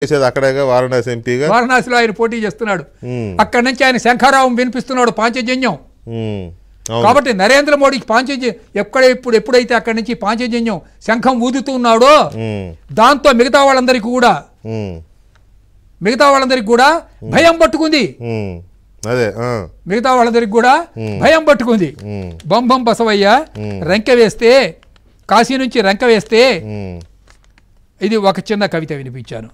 చేసేది అక్కడేగా వారణాసి ఎంపీగా వారణాసిలో ఆయన పోటీ చేస్తున్నాడు. అక్కడి నుంచి ఆయన శంఖారావం వినిపిస్తున్నాడు పాంచజన్యం. కాబట్టి నరేంద్ర మోడీకి పాంచజన్యం ఎప్పుడైతే అక్కడి నుంచి పాంచజన్యం శంఖం ఊదుతున్నాడో దాంతో మిగతా వాళ్ళందరికీ కూడా భయం పట్టుకుంది. అదే మిగతా వాళ్ళందరికీ కూడా భయం పట్టుకుంది. బొంబం బసవయ్య రంకె వేస్తే, కాశీ నుంచి రంకె వేస్తే, ఇది ఒక చిన్న కవిత వినిపించాను.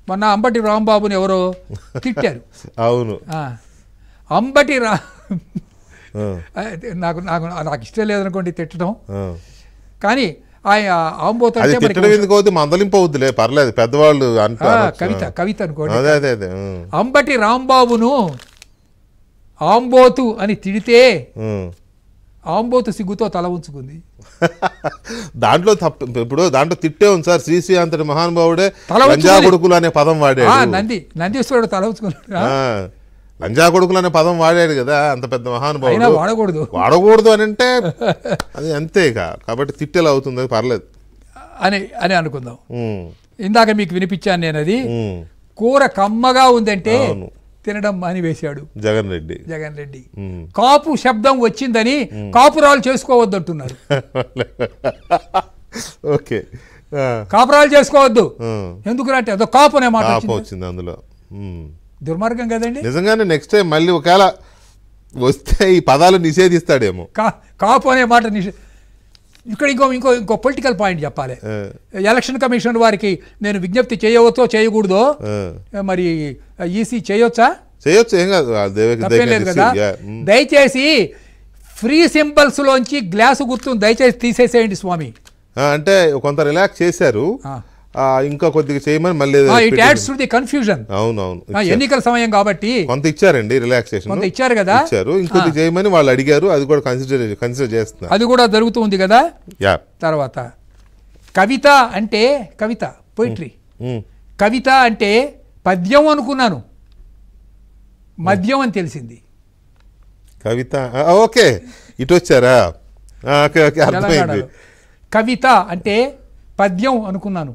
మొన్న అంబటి రాంబాబుని ఎవరో తిట్టారు. అవును, అంబటి నాకు ఇష్టం లేదనుకోండి తిట్టడం, కానీ ఆయన ఆంబోతు మందలింపు అవుద్దిలే, పర్లేదు, పెద్దవాళ్ళు కవిత అనుకోండి. అంబటి రాంబాబును ఆంబోతు అని తిడితే ఆంబోతు సిగ్గుతో తల ఉంచుకుంది. దాంట్లో ఇప్పుడు దాంట్లో తిట్టే ఉంది సార్, శ్రీశ్రీ అంతటి మహానుభావుడే లంజా కొడుకులు అనే పదం వాడాడు. నందీశ్వరుడు తల ఉంచుకున్నాడు. లంజా కొడుకులు అనే పదం వాడాడు కదా, అంత పెద్ద మహానుభావుడు. వాడకూడదు అని అంటే అది అంతే కాబట్టి తిట్టేలా అవుతుంది, అది పర్లేదు అని అనుకుందాం. ఇందాక మీకు వినిపించాను నేను, అది కూర కమ్మగా ఉందంటే తినడం మానివేశాడు జగన్ రెడ్డి. కాపు శబ్దం వచ్చిందని కాపురాలు చేసుకోవద్దంటున్నారు. ఓకే, కాపురాలు చేసుకోవద్దు ఎందుకంటే అదో కాపు అనే మాట వచ్చింది అందులో. దుర్మార్గం కదండి నిజంగానే. నెక్స్ట్ టైం మళ్ళీ ఒకవేళ వస్తే ఈ పదాలు నిషేధిస్తాడేమో. కాపు అనే మాట ఇక్కడ ఇంకో పొలిటికల్ పాయింట్ చెప్పాలి. ఎలక్షన్ కమిషన్ వారికి నేను విజ్ఞప్తి చేయవచ్చో చేయకూడదో, మరి ఈసీ చేయొచ్చా? చేయొచ్చు, ఏం కాదు, తప్పేలేదు కదా. దయచేసి ఫ్రీ సింబల్స్ లోంచి గ్లాసు గుర్తును దయచేసి తీసేసేయండి స్వామి. అంటే కొంత రిలాక్స్ చేశారు, ఇంకా కొద్దిగా చేయమని మళ్ళీ కన్ఫ్యూజన్. అవునవును, ఎన్నికల సమయం కాబట్టి కొంత ఇచ్చారండి, రిలాక్సేషన్ కొంత ఇచ్చారు కదా, ఇంకొద్ది చేయమని వాళ్ళు అడిగారు, అది కూడా కన్సిడర్ చేస్తున్నారు, అది కూడా జరుగుతుంది కదా. తర్వాత కవిత అంటే కవిత పోయిట్రీ, కవిత అంటే పద్యం అనుకున్నాను, మద్యం అని తెలిసింది. కవిత ఓకే, ఇటు వచ్చారా? కవిత అంటే పద్యం అనుకున్నాను.